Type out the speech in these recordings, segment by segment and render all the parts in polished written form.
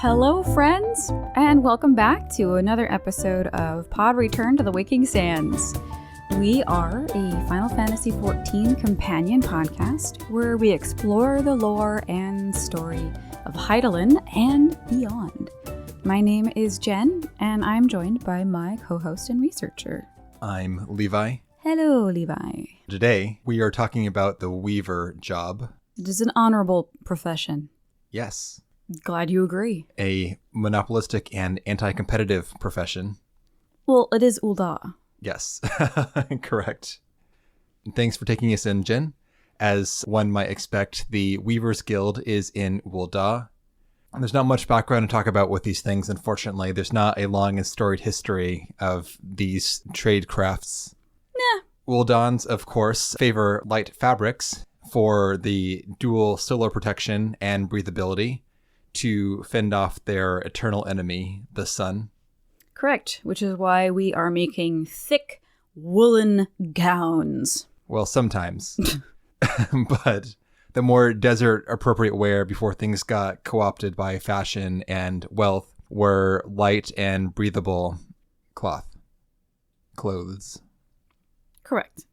Hello, friends, and welcome back to another episode of Pod Return to the Waking Sands. We are a Final Fantasy XIV companion podcast where we explore the lore and story of Hydaelyn and beyond. My name is Jen, and I'm joined by my co-host and researcher. I'm Levi. Hello, Levi. Today, we are talking about the weaver job. It is an honorable profession. Yes. Glad you agree. A monopolistic and anti-competitive profession. Well, it is Ul'dah. Yes, correct. Thanks for taking us in, Jen. As one might expect, the Weavers Guild is in Ul'dah. There's not much background to talk about with these things, unfortunately. There's not a long and storied history of these trade crafts. Nah. Uldahns, of course, favor light fabrics for the dual solar protection and breathability to fend off their eternal enemy, the sun. Correct, which is why we are making thick woolen gowns. Well, sometimes. But the more desert-appropriate wear before things got co-opted by fashion and wealth were light and breathable clothes. Correct.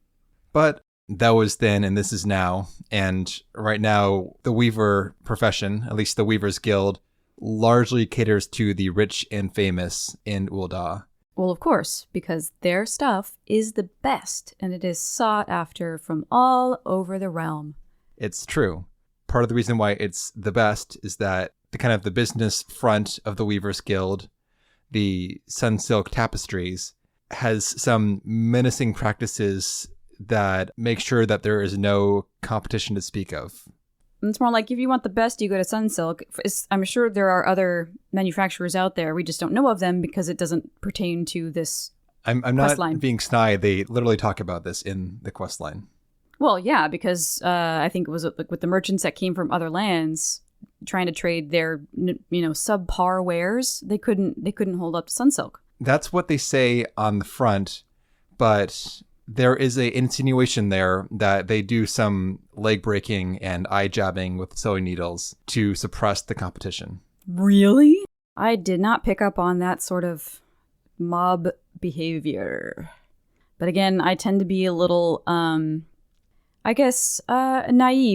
But that was then, and this is now. And right now, the weaver profession, at least the Weavers Guild, largely caters to the rich and famous in Ul'dah. Well, of course, because their stuff is the best, and it is sought after from all over the realm. It's true. Part of the reason why it's the best is that the business front of the Weavers Guild, the Sunsilk Tapestries, has some menacing practices that make sure that there is no competition to speak of. It's more like if you want the best, you go to Sunsilk. I'm sure there are other manufacturers out there. We just don't know of them because it doesn't pertain to this I'm not being snide. They literally talk about this in the quest line. Well, yeah, because I think it was like with the merchants that came from other lands trying to trade their subpar wares. They couldn't hold up to Sunsilk. That's what they say on the front, but there is an insinuation there that they do some leg breaking and eye jabbing with sewing needles to suppress the competition. Really? I did not pick up on that sort of mob behavior. But again, I tend to be a little, naive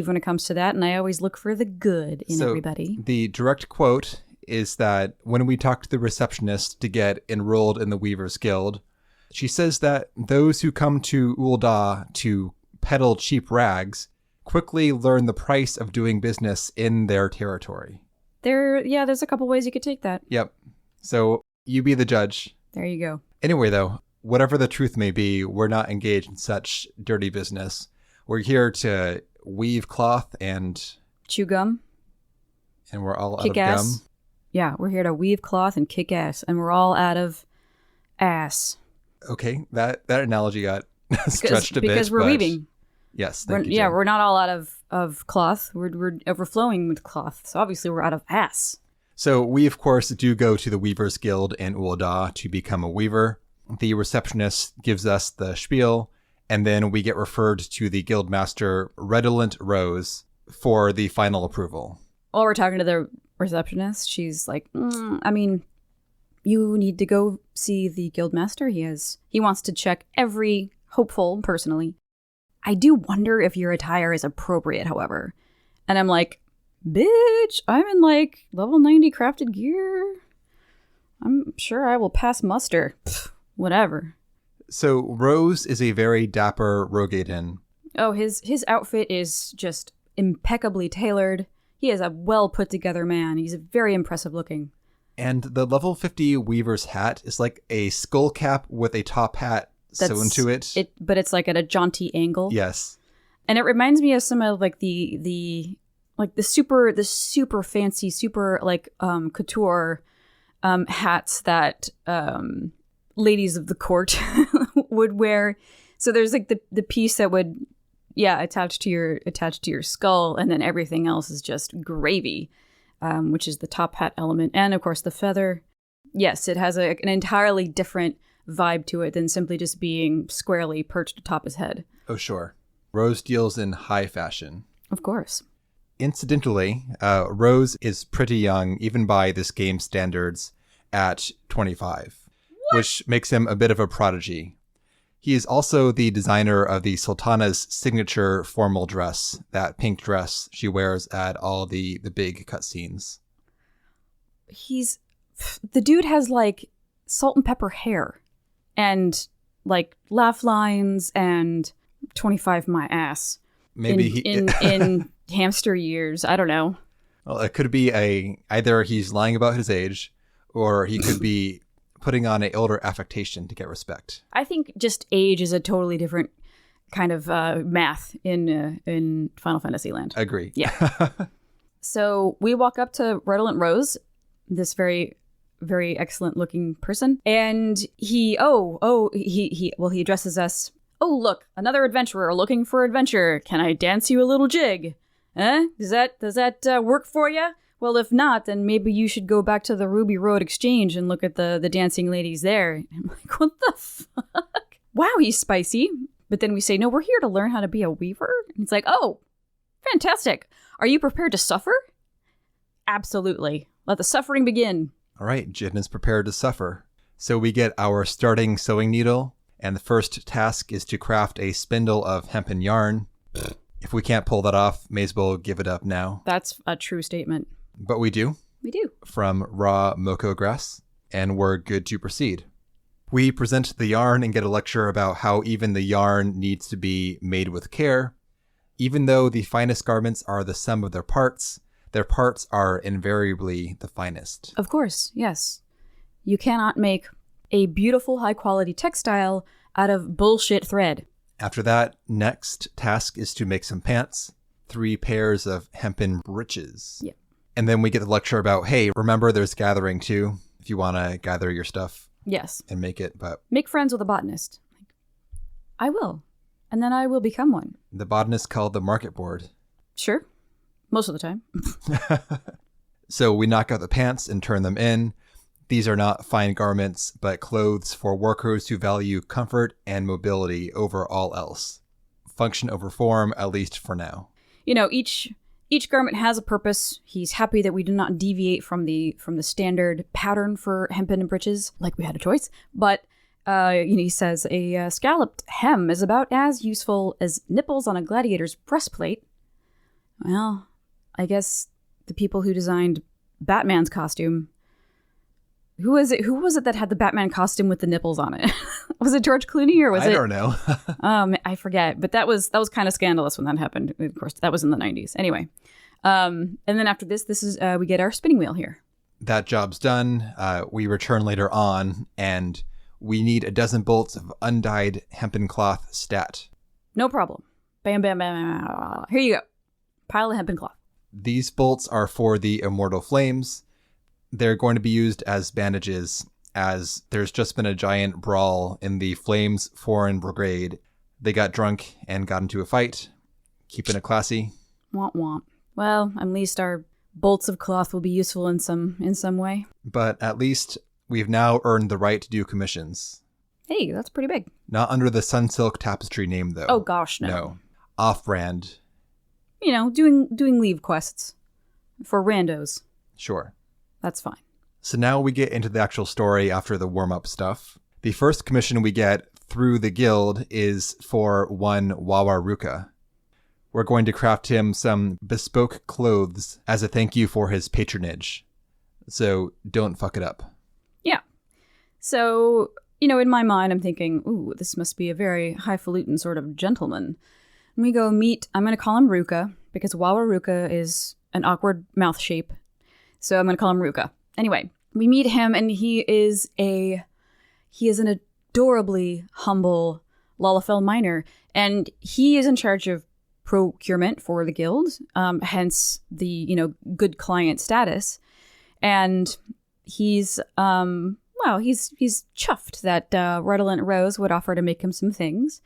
when it comes to that, and I always look for the good in everybody. The direct quote is that when we talked to the receptionist to get enrolled in the Weavers Guild, she says that those who come to Ul'dah to peddle cheap rags quickly learn the price of doing business in their territory. There's a couple ways you could take that. Yep. So you be the judge. There you go. Anyway, though, whatever the truth may be, we're not engaged in such dirty business. We're here to weave cloth and chew gum. And we're all out kick of ass. gum. Yeah, we're here to weave cloth and kick ass, and we're all out of ass. Okay, that analogy got stretched a bit. Because we're weaving. Yes, thank you, Yeah, Jen. we're not all out of cloth. We're overflowing with cloth. So obviously we're out of ass. So we, of course, do go to the Weavers Guild in Ul'dah to become a weaver. The receptionist gives us the spiel, and then we get referred to the guildmaster, Redolent Rose, for the final approval. While we're talking to the receptionist, she's like, you need to go see the guildmaster. He wants to check every hopeful personally. I do wonder if your attire is appropriate, however. And I'm like, bitch, I'm in like level 90 crafted gear. I'm sure I will pass muster. Pfft, whatever. So Rose is a very dapper Rogaden. Oh, his outfit is just impeccably tailored. He is a well put together man. He's very impressive looking. And the level 50 weaver's hat is like a skull cap with a top hat sewn to it. But it's like at a jaunty angle. Yes. And it reminds me of some of like the super fancy, super like couture hats that ladies of the court would wear. So there's like the piece that would attach to your skull, and then everything else is just gravy. Which is the top hat element. And, of course, the feather. Yes, it has an entirely different vibe to it than simply just being squarely perched atop his head. Oh, sure. Rose deals in high fashion. Of course. Incidentally, Rose is pretty young, even by this game's standards, at 25, which makes him a bit of a prodigy. He is also the designer of the Sultana's signature formal dress, that pink dress she wears at all the big cutscenes. The dude has like salt and pepper hair and like laugh lines and 25 my ass. Maybe in hamster years. I don't know. Well, it could be either he's lying about his age, or he could be putting on an older affectation to get respect. I think just age is a totally different kind of math in Final Fantasy Land. Agree. Yeah. So we walk up to Redolent Rose, this very, very excellent looking person, and he addresses us. Oh, look, another adventurer looking for adventure. Can I dance you a little jig? Does that work for you? Well, if not, then maybe you should go back to the Ruby Road Exchange and look at the dancing ladies there. And I'm like, what the fuck? Wow, he's spicy. But then we say, no, we're here to learn how to be a weaver. And it's like, oh, fantastic. Are you prepared to suffer? Absolutely. Let the suffering begin. All right, Jin is prepared to suffer. So we get our starting sewing needle, and the first task is to craft a spindle of hempen yarn. If we can't pull that off, may as well give it up now. That's a true statement. But we do. We do. From raw moko grass, and we're good to proceed. We present the yarn and get a lecture about how even the yarn needs to be made with care. Even though the finest garments are the sum of their parts are invariably the finest. Of course, yes. You cannot make a beautiful, high-quality textile out of bullshit thread. After that, next task is to make some pants, 3 pairs of hempen breeches. Yeah. And then we get the lecture about, hey, remember there's gathering too, if you want to gather your stuff. Yes. And make it, but... Make friends with a botanist. I will. And then I will become one. The botanist called the market board. Sure. Most of the time. So we knock out the pants and turn them in. These are not fine garments, but clothes for workers who value comfort and mobility over all else. Function over form, at least for now. You know, each garment has a purpose. He's happy that we do not deviate from the standard pattern for hempen and breeches, like we had a choice. But he says a scalloped hem is about as useful as nipples on a gladiator's breastplate. Well, I guess the people who designed Batman's costume. Who was it that had the Batman costume with the nipples on it? Was it George Clooney or was it? I don't know. I forget. But that was kind of scandalous when that happened. Of course, that was in the 90s. Anyway, and then after this is we get our spinning wheel here. That job's done. We return later on, and we need a dozen bolts of undyed hempen cloth stat. No problem. Bam, bam, bam, bam. Here you go. Pile of hempen cloth. These bolts are for the immortal flames. They're going to be used as bandages, as there's just been a giant brawl in the Flames Foreign Brigade. They got drunk and got into a fight. Keeping it classy. Womp womp. Well, at least our bolts of cloth will be useful in some way. But at least we've now earned the right to do commissions. Hey, that's pretty big. Not under the Sunsilk Tapestry name, though. Oh gosh, no. No. Off-brand. You know, doing leave quests for randos. Sure. That's fine. So now we get into the actual story after the warm-up stuff. The first commission we get through the guild is for one Wawaruka. We're going to craft him some bespoke clothes as a thank you for his patronage. So don't fuck it up. Yeah. So, in my mind, I'm thinking, ooh, this must be a very highfalutin sort of gentleman. And we go meet, I'm going to call him Ruka, because Wawaruka is an awkward mouth shape. So I'm going to call him Ruka. Anyway, we meet him, and he is an adorably humble Lalafell miner, and he is in charge of procurement for the guild, hence the good client status. And he's chuffed that Redolent Rose would offer to make him some things.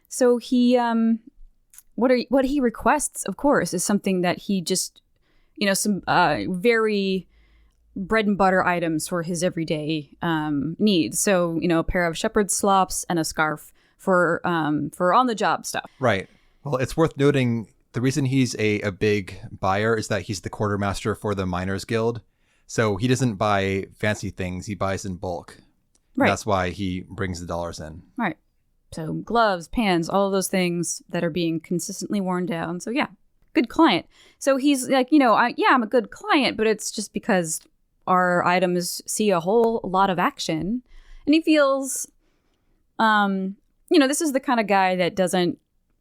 So he what he requests, of course, is something that he just some very bread and butter items for his everyday needs. So, a pair of shepherd's slops and a scarf for on the job stuff. Right. Well, it's worth noting The reason he's a big buyer is that he's the quartermaster for the Miners Guild. So he doesn't buy fancy things. He buys in bulk. Right. That's why he brings the dollars in. Right. So gloves, pants, all of those things that are being consistently worn down. So yeah, good client. So he's like, I'm a good client, but it's just because our items see a whole lot of action. And he feels, this is the kind of guy that doesn't,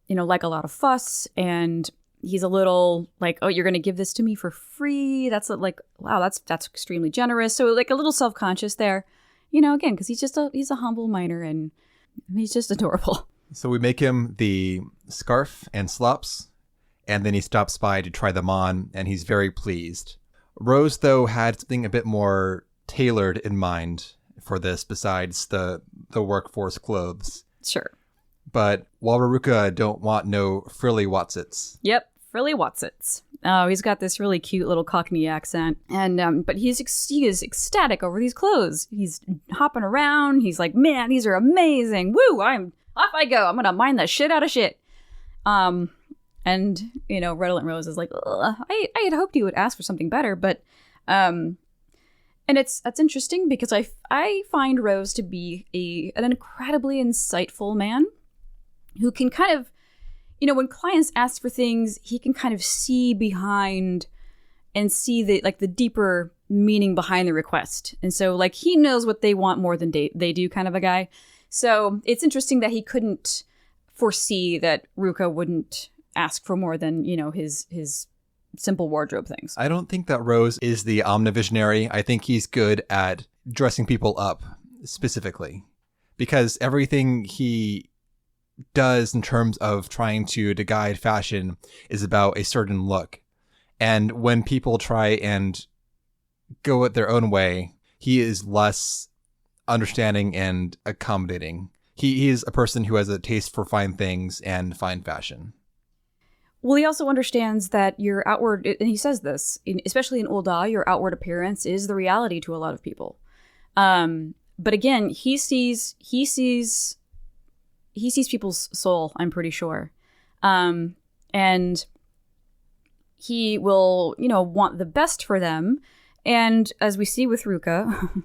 like a lot of fuss. And he's a little like, oh, you're going to give this to me for free? That's like, wow, that's extremely generous. So like a little self-conscious there, again, because he's a humble miner and he's just adorable. So we make him the scarf and slops, and then he stops by to try them on, and he's very pleased. Rose, though, had something a bit more tailored in mind for this besides the workforce clothes. Sure. But Walruka don't want no frilly Watsits. Yep, frilly Watsits. Oh, he's got this really cute little Cockney accent. And but he is ecstatic over these clothes. He's hopping around. He's like, man, these are amazing. Woo, off I go. I'm going to mine the shit out of shit. And, Redolent Rose is like, I had hoped he would ask for something better. But, and that's interesting because I find Rose to be an incredibly insightful man who can kind of, when clients ask for things, he can kind of see behind and see the deeper meaning behind the request. And so like he knows what they want more than they do kind of a guy. So it's interesting that he couldn't foresee that Ruka wouldn't ask for more than, his simple wardrobe things. I don't think that Rose is the omnivisionary. I think he's good at dressing people up specifically because everything he does in terms of trying to guide fashion is about a certain look. And when people try and go it their own way, he is less understanding and accommodating. He is a person who has a taste for fine things and fine fashion. Well, he also understands that your outward, and he says this, especially in Ul'dah, your outward appearance is the reality to a lot of people. But again, he sees people's soul, I'm pretty sure. And he will, want the best for them. And as we see with Ruka,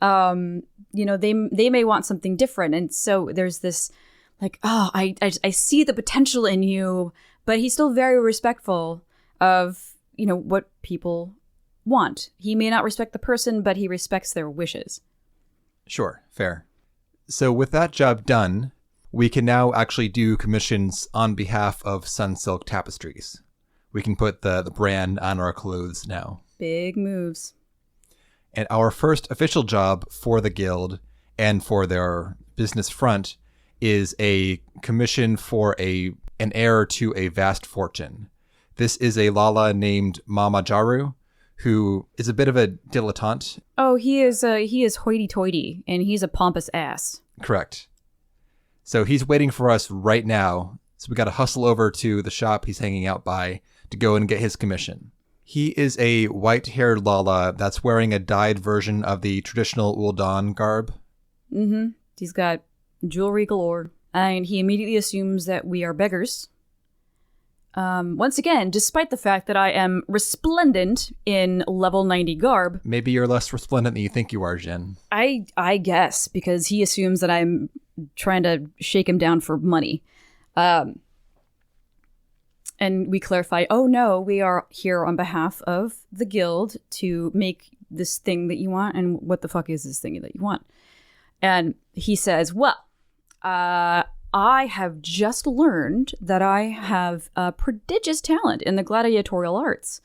they may want something different. And so there's this like, oh, I see the potential in you, but he's still very respectful of, what people want. He may not respect the person, but he respects their wishes. Sure, fair. So with that job done, we can now actually do commissions on behalf of Sunsilk Tapestries. We can put the brand on our clothes now. Big moves. And our first official job for the guild and for their business front is a commission for an heir to a vast fortune. This is a Lala named Mama Jaru, who is a bit of a dilettante. Oh, he is hoity-toity, and he's a pompous ass. Correct. So he's waiting for us right now. So we got to hustle over to the shop he's hanging out by to go and get his commission. He is a white-haired Lala that's wearing a dyed version of the traditional Ul'dah garb. Mm-hmm. He's got jewelry galore. And he immediately assumes that we are beggars. Once again, despite the fact that I am resplendent in level 90 garb. Maybe you're less resplendent than you think you are, Jen. I guess, because he assumes that I'm trying to shake him down for money. And we clarify, oh no, we are here on behalf of the guild to make this thing that you want. And what the fuck is this thing that you want? And he says, well, I have just learned that I have a prodigious talent in the gladiatorial arts,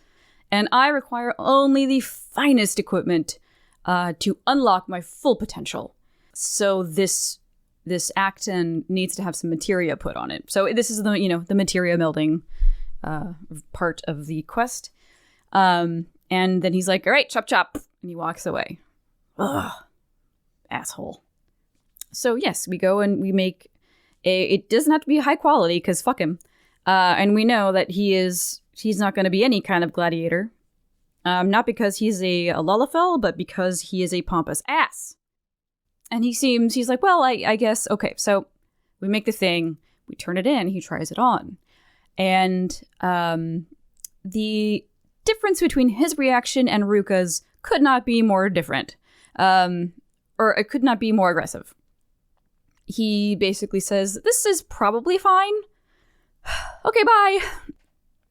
and I require only the finest equipment to unlock my full potential. So this acton needs to have some materia put on it. So this is the materia melding part of the quest. And then he's like, all right, chop chop, and he walks away. Ugh, asshole. So yes, we go and we make it doesn't have to be high quality because fuck him. And we know that he's not going to be any kind of gladiator. Not because he's a Lullafell, but because he is a pompous ass. And he's like, well, I guess, okay. So we make the thing, we turn it in, he tries it on. And the difference between his reaction and Ruka's could not be more different. Or it could not be more aggressive. He basically says, this is probably fine. Okay, bye.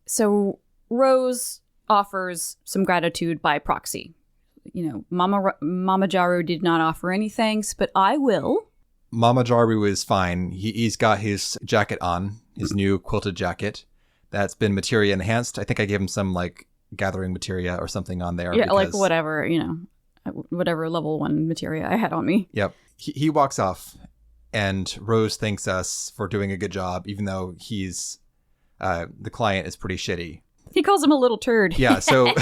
So Rose offers some gratitude by proxy. You know, Mama Jaru did not offer any thanks, but I will. Mama Jaru is fine. He's got his jacket on, his new quilted jacket that's been materia enhanced. I think I gave him some like gathering materia or something on there. Yeah, like whatever, you know, whatever level 1 materia I had on me. Yep. He walks off, and Rose thanks us for doing a good job, even though he's the client is pretty shitty. He calls him a little turd. Yeah, so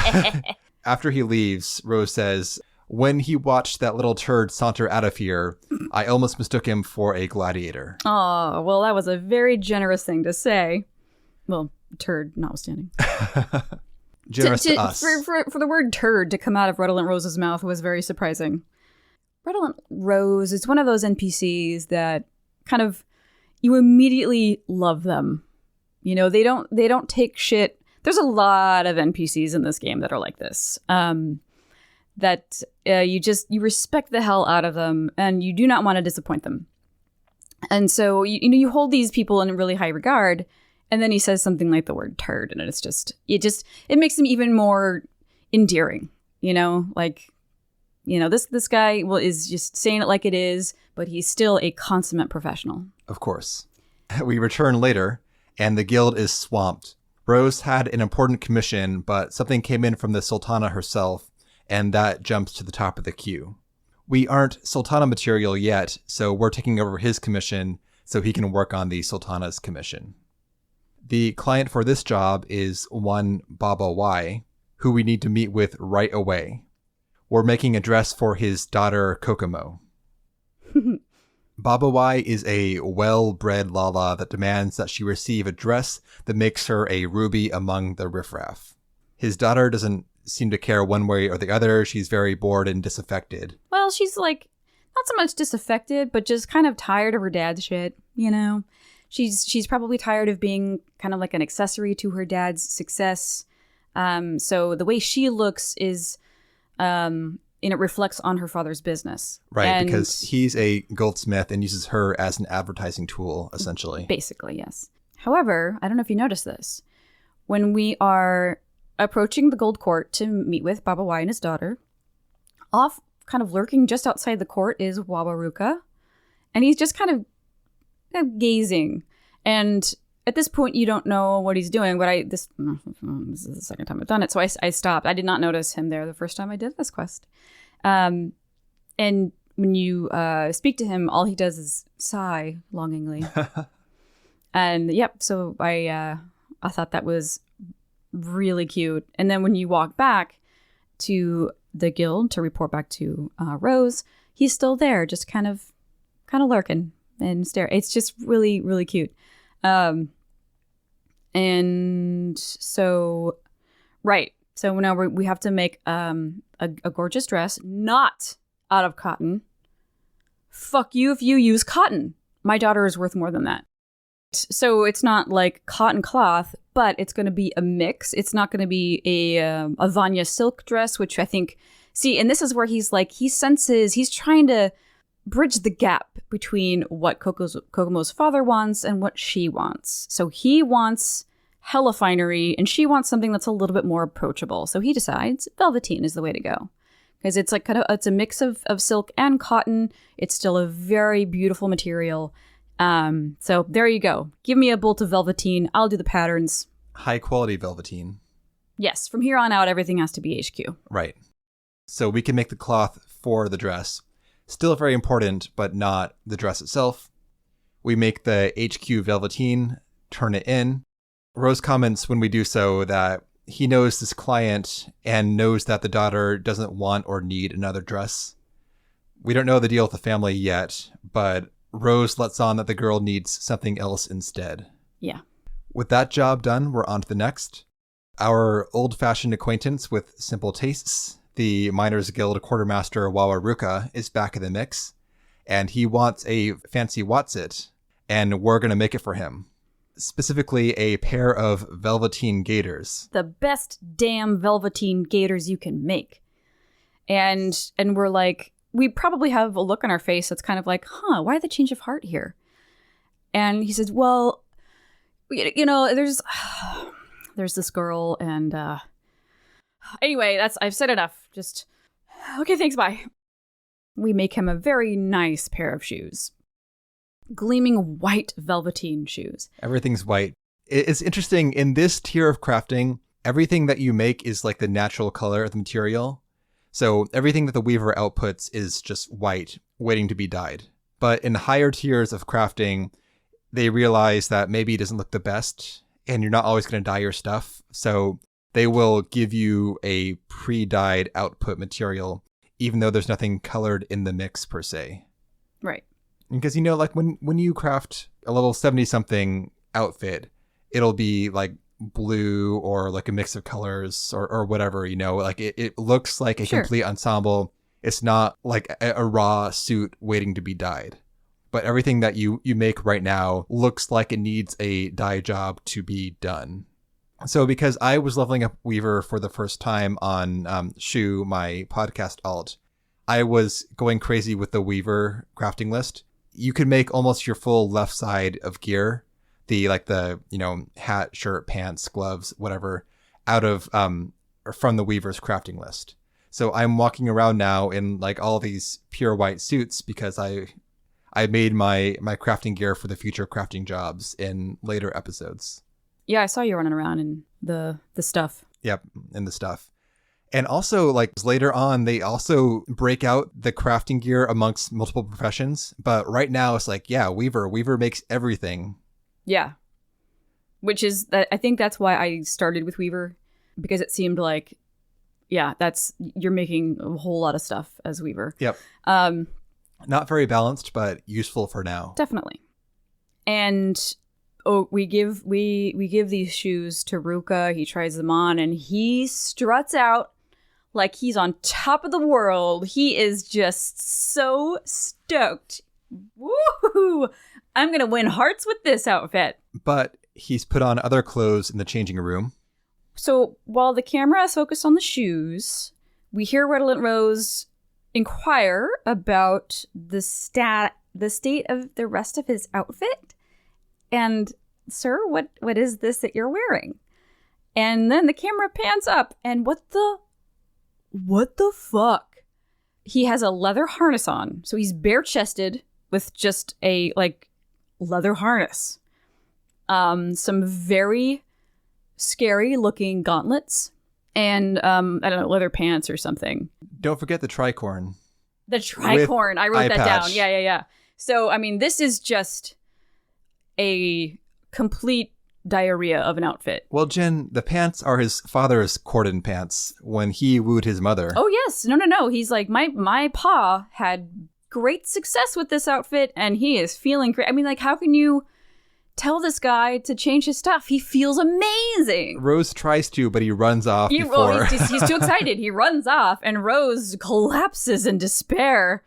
after he leaves, Rose says, when he watched that little turd saunter out of here, I almost mistook him for a gladiator. Oh, well, that was a very generous thing to say. Well, turd notwithstanding. Generous to us. For the word turd to come out of Redolent Rose's mouth was very surprising. Redolent Rose is one of those NPCs that kind of, you immediately love them. You know, they don't take shit. There's a lot of NPCs in this game that are like this. That you respect the hell out of them, and you do not want to disappoint them. And so you hold these people in really high regard, and then he says something like the word turd, and it makes him even more endearing. You know, like, you know, this guy is just saying it like it is, but he's still a consummate professional. Of course. We return later, and the guild is swamped. Rose had an important commission, but something came in from the Sultana herself, and that jumps to the top of the queue. We aren't Sultana material yet, so we're taking over his commission so he can work on the Sultana's commission. The client for this job is one Baba Y, who we need to meet with right away. We're making a dress for his daughter Kokomo. Baba Y is a well-bred Lala that demands that she receive a dress that makes her a ruby among the riffraff. His daughter doesn't seem to care one way or the other. She's very bored and disaffected. Well, she's like, not so much disaffected, but just kind of tired of her dad's shit, you know? She's probably tired of being kind of like an accessory to her dad's success. So the way she looks is, and it reflects on her father's business. Right, because he's a goldsmith and uses her as an advertising tool, essentially. Basically, yes. However, I don't know if you noticed this. When we are approaching the Gold Court to meet with Baba Y and his daughter, off kind of lurking just outside the court is Wawaruka. And he's just kind of gazing. And at this point, you don't know what he's doing, but this is the second time I've done it, so I stopped. I did not notice him there the first time I did this quest. And when you speak to him, all he does is sigh longingly. And yep, so I thought that was really cute. And then when you walk back to the guild to report back to Rose, he's still there, just kind of lurking and staring. It's just really, really cute. And so, right. So now we have to make a gorgeous dress, not out of cotton. Fuck you if you use cotton. My daughter is worth more than that. So it's not like cotton cloth, but it's going to be a mix. It's not going to be a Vanya silk dress, which I think, and this is where he's trying to bridge the gap between what Kokomo's father wants and what she wants. So he wants hella finery, and she wants something that's a little bit more approachable. So he decides velveteen is the way to go. Because it's like it's a mix of silk and cotton. It's still a very beautiful material. So there you go. Give me a bolt of velveteen. I'll do the patterns. High quality velveteen. Yes. From here on out, everything has to be HQ. Right. So we can make the cloth for the dress. Still very important, but not the dress itself. We make the HQ velveteen, turn it in. Rose comments when we do so that he knows this client and knows that the daughter doesn't want or need another dress. We don't know the deal with the family yet, but Rose lets on that the girl needs something else instead. Yeah. With that job done, we're on to the next. Our old-fashioned acquaintance with simple tastes, the Miners Guild quartermaster Wawaruka, is back in the mix, and he wants a fancy Whatsit, and we're going to make it for him. specifically a pair of velveteen gaiters. The best damn velveteen gaiters you can make. And we're like, we probably have a look on our face that's kind of like, why the change of heart here? And he says, well, you know, there's this girl and anyway, I've said enough. Just, okay, thanks, bye. We make him a very nice pair of shoes. Gleaming white velveteen shoes. Everything's white. It's interesting, in this tier of crafting, everything that you make is like the natural color of the material. So everything that the weaver outputs is just white, waiting to be dyed. But in higher tiers of crafting, they realize that maybe it doesn't look the best, and you're not always going to dye your stuff. So they will give you a pre-dyed output material, even though there's nothing colored in the mix per se. Right. Because, you know, like when you craft a level 70-something outfit, it'll be like blue or like a mix of colors or whatever, you know, like it looks like a complete ensemble. It's not like a raw suit waiting to be dyed. But everything that you make right now looks like it needs a dye job to be done. So because I was leveling up Weaver for the first time on Shu, my podcast alt, I was going crazy with the Weaver crafting list. You could make almost your full left side of gear, the hat, shirt, pants, gloves, whatever, out of or from the Weaver's crafting list. So I'm walking around now in like all these pure white suits because I made my crafting gear for the future crafting jobs in later episodes. Yeah, I saw you running around in the stuff. Yep, in the stuff. And also, like, later on, they also break out the crafting gear amongst multiple professions. But right now, it's like, yeah, Weaver makes everything. Yeah. Which is, I think that's why I started with Weaver. Because it seemed like, yeah, you're making a whole lot of stuff as Weaver. Yep. Not very balanced, but useful for now. Definitely. And we give these shoes to Ruka. He tries them on and he struts out like he's on top of the world. He is just so stoked. Woohoo! I'm going to win hearts with this outfit. But he's put on other clothes in the changing room. So while the camera is focused on the shoes, we hear Redolent Rose inquire about the state of the rest of his outfit. And, sir, what is this that you're wearing? And then the camera pans up, and what the fuck? He has a leather harness on. So he's bare-chested with just a, like, leather harness. Some very scary-looking gauntlets. And, I don't know, leather pants or something. Don't forget the tricorn. The tricorn. I wrote that patch. down. Yeah. So, I mean, this is just a complete diarrhea of an outfit. Well, Jen, the pants are his father's cordon pants when he wooed his mother. Oh, yes. No. He's like, my pa had great success with this outfit, and he is feeling great. I mean, like, how can you tell this guy to change his stuff? He feels amazing. Rose tries to, but he runs off before. He's too excited. He runs off, and Rose collapses in despair.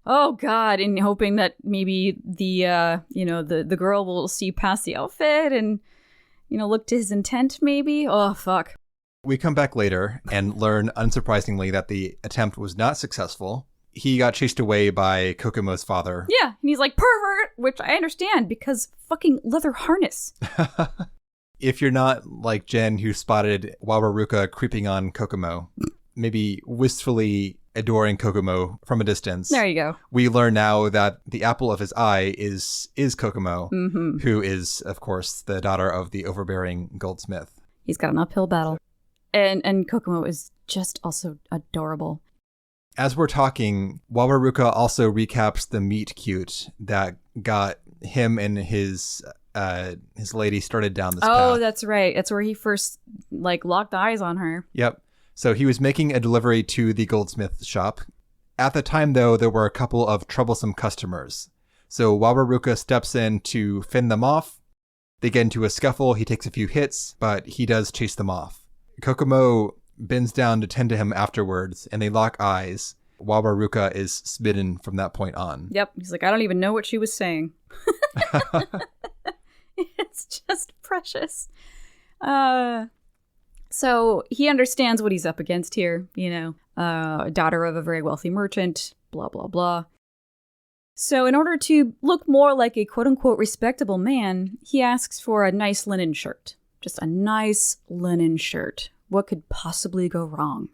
Oh God! And hoping that maybe the girl will see past the outfit and look to his intent. Maybe. Oh fuck. We come back later and learn, unsurprisingly, that the attempt was not successful. He got chased away by Kokomo's father. Yeah, and he's like, pervert, which I understand because fucking leather harness. If you're not like Jen, who spotted Wawaruka creeping on Kokomo, maybe wistfully adoring Kokomo from a distance. There you go. We learn now that the apple of his eye is Kokomo, who is, of course, the daughter of the overbearing goldsmith. He's got an uphill battle. And Kokomo is just also adorable. As we're talking, Wawaruka also recaps the meet cute that got him and his lady started down this path. Oh, that's right. That's where he first locked eyes on her. Yep. So he was making a delivery to the goldsmith shop. At the time, though, there were a couple of troublesome customers. So Wawaruka steps in to fend them off. They get into a scuffle. He takes a few hits, but he does chase them off. Kokomo bends down to tend to him afterwards, and they lock eyes. Wawaruka is smitten from that point on. Yep. He's like, I don't even know what she was saying. It's just precious. So he understands what he's up against here, daughter of a very wealthy merchant, blah, blah, blah. So in order to look more like a quote-unquote respectable man, he asks for a nice linen shirt. Just a nice linen shirt. What could possibly go wrong?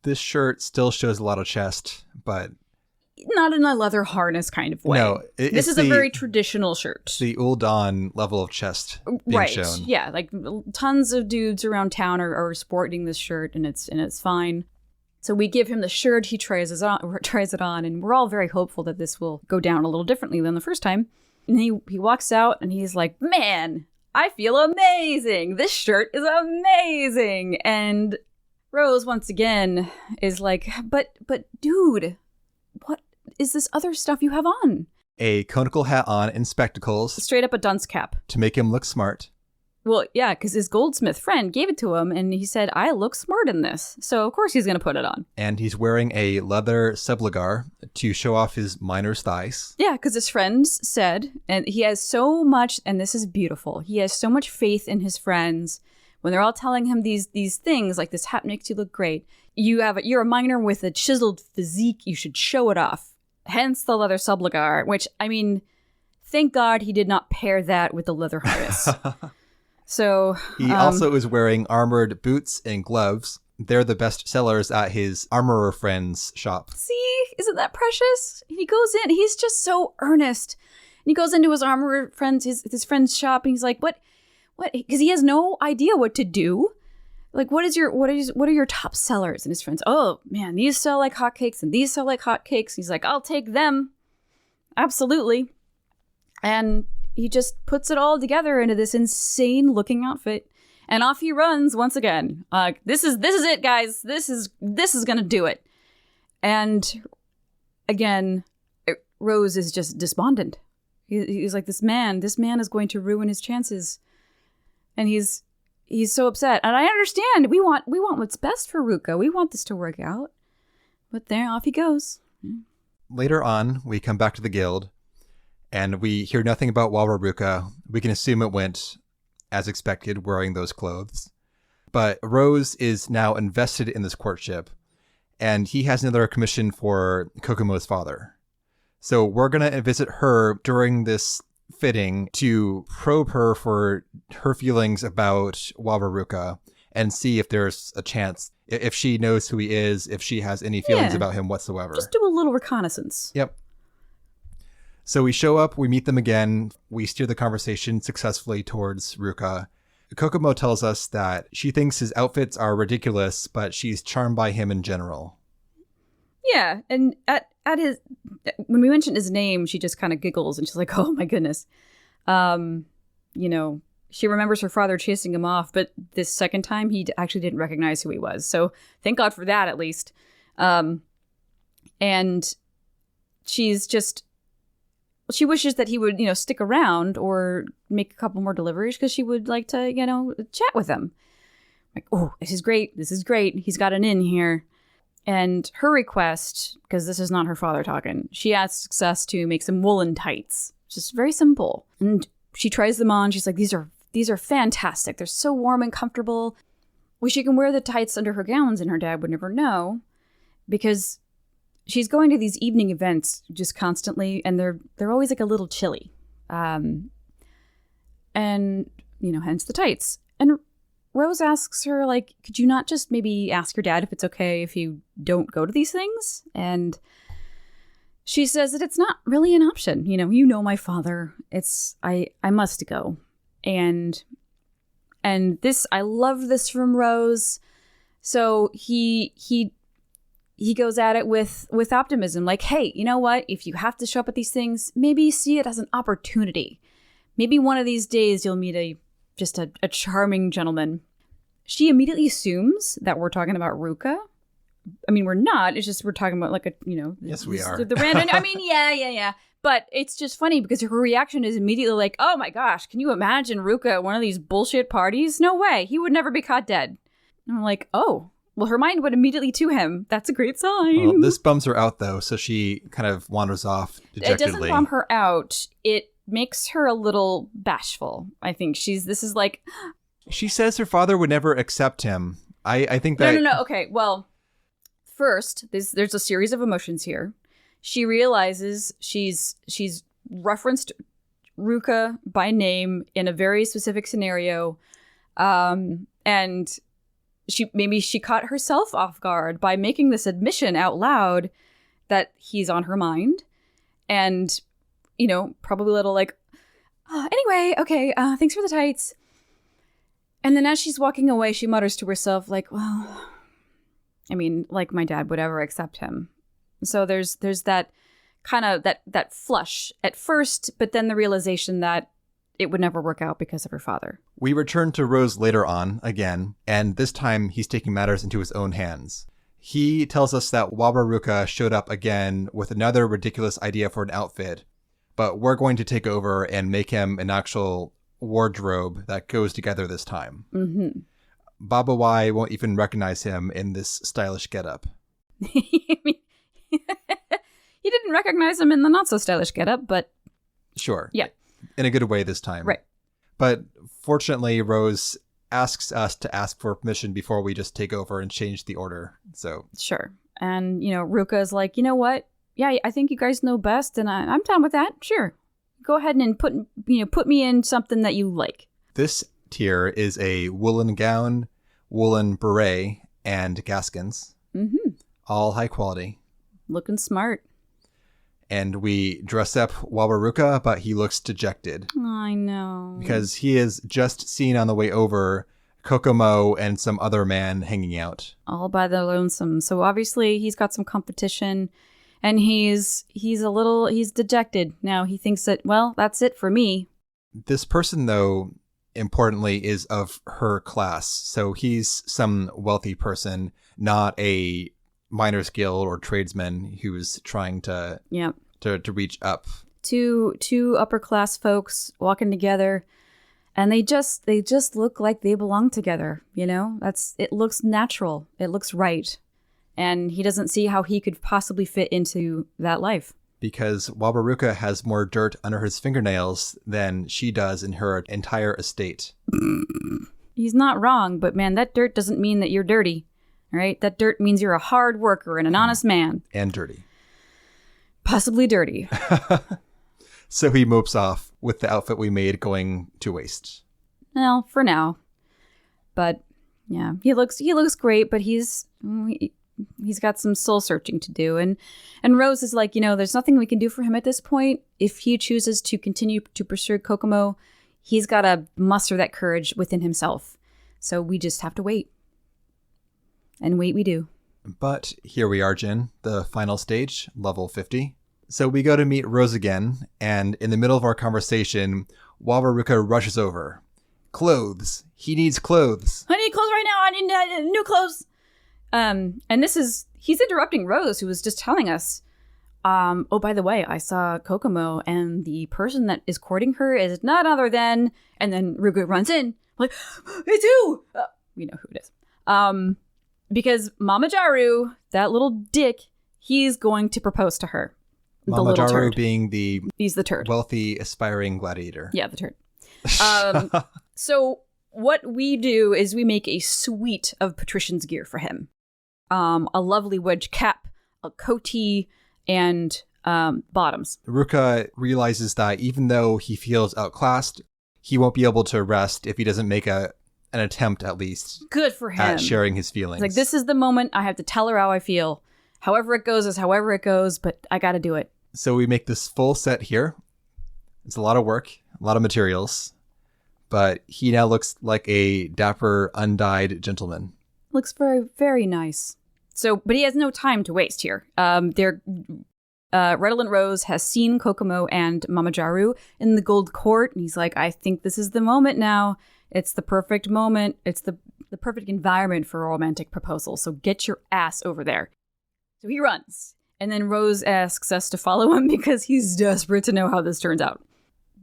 This shirt still shows a lot of chest, but... not in a leather harness kind of way. No, this is a very traditional shirt. The Ul'dah level of chest being shown. Yeah, like tons of dudes around town are sporting this shirt, and it's fine. So we give him the shirt, he tries it on, and we're all very hopeful that this will go down a little differently than the first time. And he walks out, and he's like, man, I feel amazing! This shirt is amazing! And Rose, once again, is like, but dude, what is this other stuff you have on? A conical hat on and spectacles. Straight up a dunce cap. To make him look smart. Well, yeah, because his goldsmith friend gave it to him, and he said, I look smart in this. So, of course, he's going to put it on. And he's wearing a leather subligar to show off his miner's thighs. Yeah, because his friends said, and he has so much, and this is beautiful, he has so much faith in his friends. When they're all telling him these things, like this hat makes you look great. You're a miner with a chiseled physique, you should show it off. Hence the leather subligar, which, I mean, thank God he did not pair that with the leather harness. So he also is wearing armored boots and gloves. They're the best sellers at his armorer friend's shop. See, isn't that precious? He goes in, he's just so earnest. And he goes into his armorer friend's, his friend's shop, and he's like, what? Because he has no idea what to do. Like, what are your top sellers? And his friends, oh man, these sell like hotcakes and these sell like hotcakes. He's like, I'll take them. Absolutely. And he just puts it all together into this insane looking outfit. And off he runs once again. This is it, guys. This is gonna do it. And again, Rose is just despondent. He's like, this man is going to ruin his chances. And he's so upset. And I understand. We want what's best for Ruka. We want this to work out. But there, off he goes. Later on, we come back to the guild, and we hear nothing about Ruka. We can assume it went as expected, wearing those clothes. But Rose is now invested in this courtship, and he has another commission for Kokomo's father. So we're going to visit her during this fitting to probe her for her feelings about Ruka and see if there's a chance, if she knows who he is, if she has any feelings about him whatsoever. Just do a little reconnaissance. Yep. So we show up, we meet them again, we steer the conversation successfully towards Ruka. Kokomo tells us that she thinks his outfits are ridiculous, but she's charmed by him in general. Yeah, and at his, when we mentioned his name, she just kind of giggles and she's like, oh my goodness. She remembers her father chasing him off, but this second time he actually didn't recognize who he was. So thank God for that, at least. And she's just, she wishes that he would, stick around or make a couple more deliveries because she would like to, chat with him. Like, oh, this is great. He's got an in here. And her request, because this is not her father talking, she asks us to make some woolen tights. Just very simple. And she tries them on. She's like, these are fantastic. They're so warm and comfortable. Well, she can wear the tights under her gowns and her dad would never know because she's going to these evening events just constantly, and they're always like a little chilly. And, hence the tights. And Rose asks her, like, could you not just maybe ask your dad if it's okay if you don't go to these things? And she says that it's not really an option. You know my father. I must go. And this, I love this from Rose. So he goes at it with optimism. Like, hey, you know what? If you have to show up at these things, maybe see it as an opportunity. Maybe one of these days you'll meet a charming gentleman. She immediately assumes that we're talking about Ruka. I mean, we're not. It's just we're talking about like Yes, we are. The random. I mean, yeah. But it's just funny because her reaction is immediately like, oh my gosh, can you imagine Ruka at one of these bullshit parties? No way. He would never be caught dead. And I'm like, oh. Well, her mind went immediately to him. That's a great sign. Well, this bums her out, though, so she kind of wanders off dejectedly. It doesn't bum her out. It makes her a little bashful. I think this is like... She says her father would never accept him. I think that... No. Okay, well, first, there's a series of emotions here. She realizes she's referenced Ruka by name in a very specific scenario, and she caught herself off guard by making this admission out loud that he's on her mind, and probably a little like, anyway, okay, thanks for the tights. And then as she's walking away, she mutters to herself like, well, I mean, like my dad would ever accept him. So there's that kind of that flush at first, but then the realization that it would never work out because of her father. We return to Rose later on again, and this time he's taking matters into his own hands. He tells us that Wabaruka showed up again with another ridiculous idea for an outfit, but we're going to take over and make him an actual wardrobe that goes together this time. Mm-hmm. Baba Y won't even recognize him in this stylish getup. He didn't recognize him in the not so stylish getup, but sure. Yeah. In a good way this time. Right. But fortunately, Rose asks us to ask for permission before we just take over and change the order. So sure. And, Ruka is like, you know what? Yeah, I think you guys know best, and I'm down with that. Sure. Go ahead and put me in something that you like. This tier is a woolen gown, woolen beret, and gaskins. Mm-hmm. All high quality. Looking smart. And we dress up Wabaruka, but he looks dejected. I know. Because he is just seen on the way over Kokomo and some other man hanging out. All by the lonesome. So obviously he's got some competition, and he's dejected. Now he thinks that, well, that's it for me. This person, though, importantly, is of her class. So he's some wealthy person, not a miners guild or tradesman who's trying to reach up. Two upper class folks walking together, and they just look like they belong together. It looks natural. It looks right. And he doesn't see how he could possibly fit into that life. Because Wabaruka has more dirt under his fingernails than she does in her entire estate. He's not wrong, but man, that dirt doesn't mean that you're dirty. Right? That dirt means you're a hard worker and an honest man. And dirty. Possibly dirty. So he mopes off with the outfit we made going to waste. Well, for now. But yeah, he looks great, but he's got some soul searching to do. And Rose is like, there's nothing we can do for him at this point. If he chooses to continue to pursue Kokomo, he's got to muster that courage within himself. So we just have to wait. And wait we do. But here we are, Jin, the final stage, level 50. So we go to meet Rose again, and in the middle of our conversation, Wabaruka rushes over. Clothes. He needs clothes. I need clothes right now. I need new clothes. And he's interrupting Rose, who was just telling us, oh, by the way, I saw Kokomo, and the person that is courting her is none other than, and then Ruka runs in, like, it's who? We know who it is. Because Mama Jaru, that little dick, he's going to propose to her. Mama Jaru being he's the turd. Wealthy, aspiring gladiator. Yeah, the turd. So what we do is we make a suite of patrician's gear for him. A lovely wedge cap, a coatee, and bottoms. Ruka realizes that even though he feels outclassed, he won't be able to rest if he doesn't make an attempt, at least. Good for him. At sharing his feelings. It's like, this is the moment I have to tell her how I feel. However it goes is however it goes, but I got to do it. So we make this full set here. It's a lot of work, a lot of materials, but he now looks like a dapper, undyed gentleman. Looks very, very nice. So, but he has no time to waste here. Redolent Rose has seen Kokomo and Mama Jaru in the gold court, and he's like, I think this is the moment now. It's the perfect moment. It's the perfect environment for a romantic proposal. So get your ass over there. So he runs. And then Rose asks us to follow him because he's desperate to know how this turns out.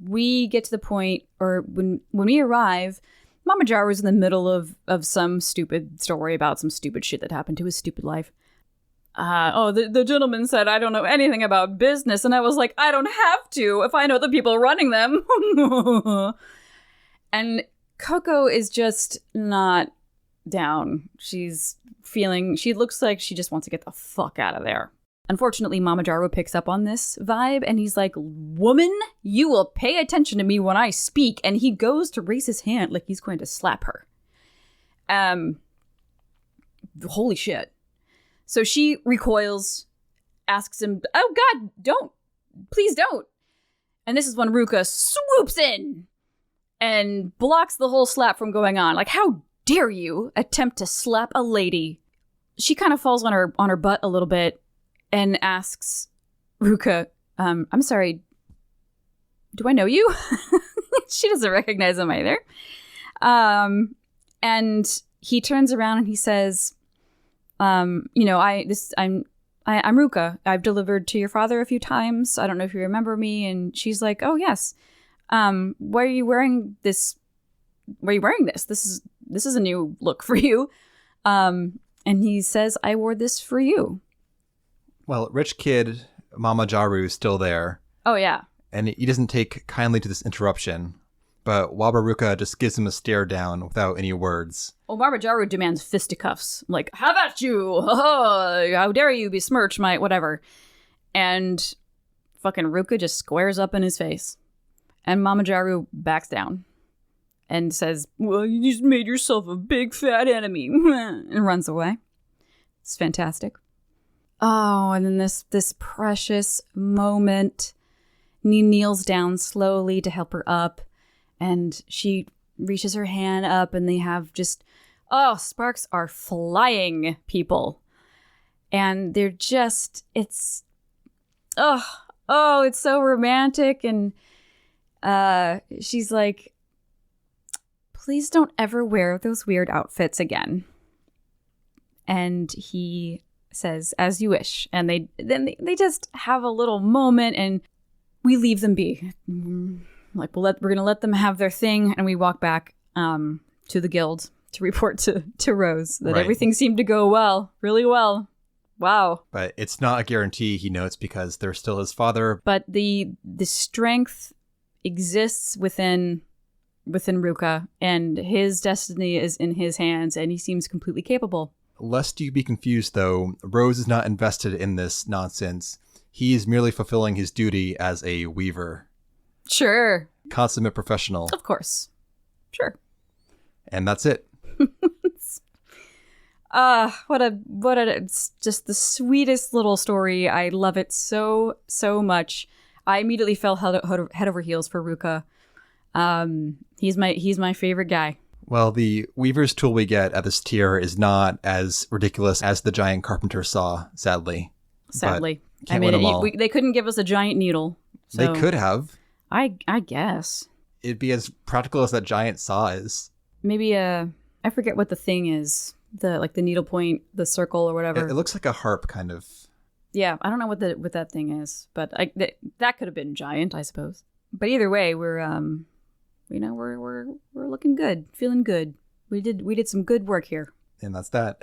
We get to the point, or when we arrive, Mama Jaru's in the middle of some stupid story about some stupid shit that happened to his stupid life. the gentleman said, I don't know anything about business. And I was like, I don't have to if I know the people running them. And Coco is just not down. She looks like she just wants to get the fuck out of there. Unfortunately, Mama Jaro picks up on this vibe and he's like, woman, you will pay attention to me when I speak. And he goes to raise his hand like he's going to slap her. Holy shit. So she recoils, asks him, oh God, please don't. And this is when Ruka swoops in and blocks the whole slap from going on. Like, how dare you attempt to slap a lady? She kind of falls on her butt a little bit and asks Ruka, I'm sorry, do I know you? She doesn't recognize him either. And he turns around and he says, I'm Ruka. I've delivered to your father a few times. I don't know if you remember me. And she's like, oh yes. Why are you wearing this? Why are you wearing this? This is a new look for you. And he says, I wore this for you. Well, rich kid Mama Jaru is still there. Oh yeah. And he doesn't take kindly to this interruption. But Wabaruka just gives him a stare down without any words. Well, Mama Jaru demands fisticuffs. Like, how about you? How dare you besmirch my whatever. And fucking Ruka just squares up in his face. And Mama Jaru backs down. And says, well, you just made yourself a big fat enemy. And runs away. It's fantastic. Oh, and then this precious moment. He kneels down slowly to help her up. And she reaches her hand up and they have just, sparks are flying, people. And they're just, it's so romantic. And she's like, please don't ever wear those weird outfits again. And he says, as you wish. And they just have a little moment and we leave them be. Like, we're going to let them have their thing. And we walk back to the guild to report to Rose that everything seemed to go well, really well. Wow. But it's not a guarantee, he notes, because they're still his father. But the strength exists within Ruka, and his destiny is in his hands, and he seems completely capable. Lest you be confused, though, Rose is not invested in this nonsense. He is merely fulfilling his duty as a weaver. Sure. Consummate professional. Of course. Sure. And that's it. It's just the sweetest little story. I love it so, so much. I immediately fell head over heels for Ruka. He's my favorite guy. Well, the weaver's tool we get at this tier is not as ridiculous as the giant carpenter saw, sadly. I mean, they couldn't give us a giant needle. So they could have. I guess. It'd be as practical as that giant saw is. Maybe I forget what the thing is. The needle point, the circle or whatever. It looks like a harp, kind of. Yeah, I don't know what that thing is, but that could have been giant, I suppose. But either way, we're looking good, feeling good. We did some good work here. And that's that.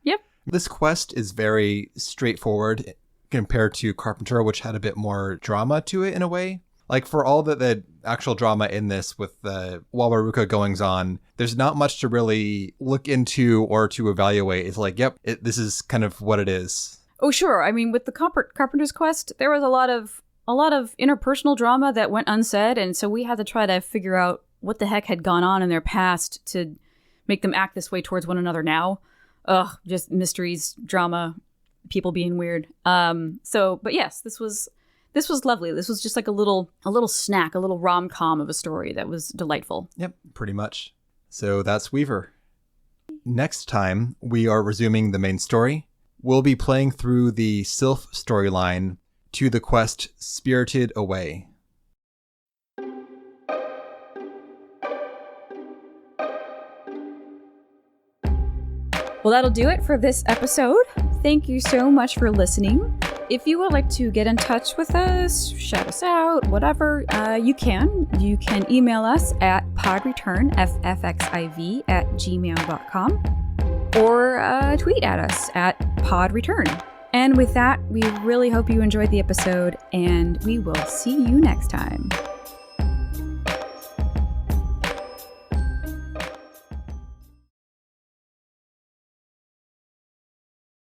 Yep. This quest is very straightforward compared to Carpenter, which had a bit more drama to it in a way. Like, for all the actual drama in this with the Wabaruka goings on, there's not much to really look into or to evaluate. It's like, yep, this is kind of what it is. Oh, sure. I mean, with the Carpenter's Quest, there was a lot of interpersonal drama that went unsaid, and so we had to try to figure out what the heck had gone on in their past to make them act this way towards one another now. Ugh, just mysteries, drama, people being weird. But yes, this was lovely. This was just like a little snack, a little rom-com of a story that was delightful. Yep, pretty much. So that's Weaver. Next time, we are resuming the main story. We'll be playing through the Sylph storyline to the quest Spirited Away. Well, that'll do it for this episode. Thank you so much for listening. If you would like to get in touch with us, shout us out, whatever, you can. You can email us at podreturnffxiv@gmail.com. or tweet at us at podreturn. And with that, we really hope you enjoyed the episode, and we will see you next time.